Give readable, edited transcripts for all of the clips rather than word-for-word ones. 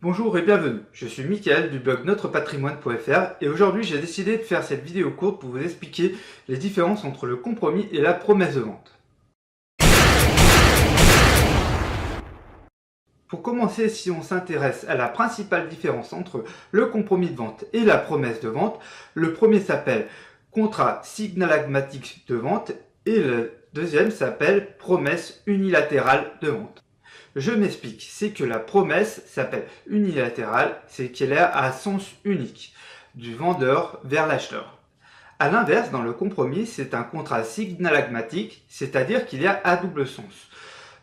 Bonjour et bienvenue, je suis Mickaël du blog NotrePatrimoine.fr et aujourd'hui j'ai décidé de faire cette vidéo courte pour vous expliquer les différences entre le compromis et la promesse de vente. Pour commencer, si on s'intéresse à la principale différence entre le compromis de vente et la promesse de vente, le premier s'appelle contrat signalagmatique de vente et le deuxième s'appelle promesse unilatérale de vente. Je m'explique, c'est que la promesse s'appelle unilatérale, c'est qu'elle est à sens unique, du vendeur vers l'acheteur. A l'inverse, dans le compromis, c'est un contrat signalagmatique, c'est-à-dire qu'il y a à double sens,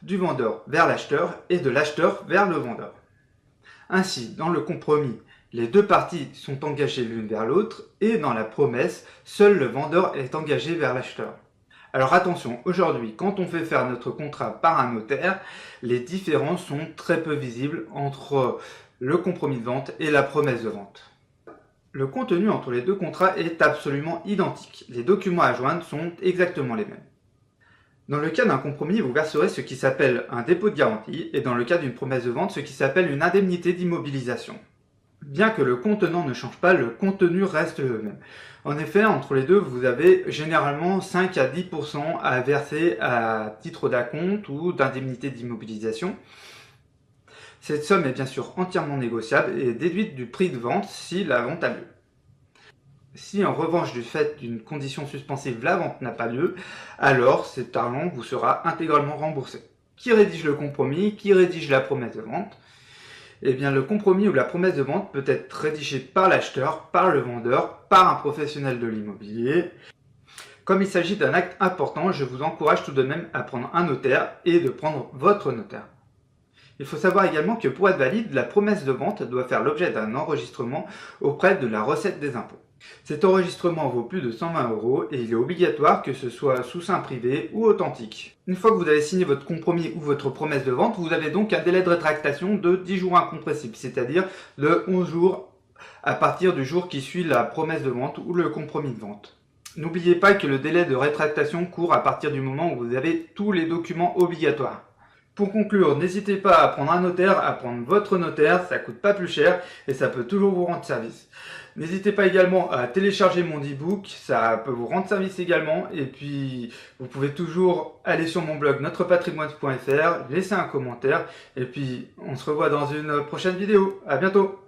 du vendeur vers l'acheteur et de l'acheteur vers le vendeur. Ainsi, dans le compromis, les deux parties sont engagées l'une vers l'autre et dans la promesse, seul le vendeur est engagé vers l'acheteur. Alors attention, aujourd'hui, quand on fait faire notre contrat par un notaire, les différences sont très peu visibles entre le compromis de vente et la promesse de vente. Le contenu entre les deux contrats est absolument identique. Les documents à joindre sont exactement les mêmes. Dans le cas d'un compromis, vous verserez ce qui s'appelle un dépôt de garantie et dans le cas d'une promesse de vente, ce qui s'appelle une indemnité d'immobilisation. Bien que le contenant ne change pas, le contenu reste le même. En effet, entre les deux, vous avez généralement 5 à 10% à verser à titre d'acompte ou d'indemnité d'immobilisation. Cette somme est bien sûr entièrement négociable et déduite du prix de vente si la vente a lieu. Si en revanche du fait d'une condition suspensive la vente n'a pas lieu, alors cet argent vous sera intégralement remboursé. Qui rédige le compromis? Qui rédige la promesse de vente? Eh bien, le compromis ou la promesse de vente peut être rédigé par l'acheteur, par le vendeur, par un professionnel de l'immobilier. Comme il s'agit d'un acte important, je vous encourage tout de même à prendre un notaire et de prendre votre notaire. Il faut savoir également que pour être valide, la promesse de vente doit faire l'objet d'un enregistrement auprès de la recette des impôts. Cet enregistrement vaut plus de 120 € et il est obligatoire que ce soit sous seing privé ou authentique. Une fois que vous avez signé votre compromis ou votre promesse de vente, vous avez donc un délai de rétractation de 10 jours incompressibles, c'est-à-dire de 11 jours à partir du jour qui suit la promesse de vente ou le compromis de vente. N'oubliez pas que le délai de rétractation court à partir du moment où vous avez tous les documents obligatoires. Pour conclure, n'hésitez pas à prendre un notaire, à prendre votre notaire, ça coûte pas plus cher et ça peut toujours vous rendre service. N'hésitez pas également à télécharger mon e-book, ça peut vous rendre service également. Et puis, vous pouvez toujours aller sur mon blog NotrePatrimoine.fr, laisser un commentaire. Et puis, on se revoit dans une prochaine vidéo. À bientôt!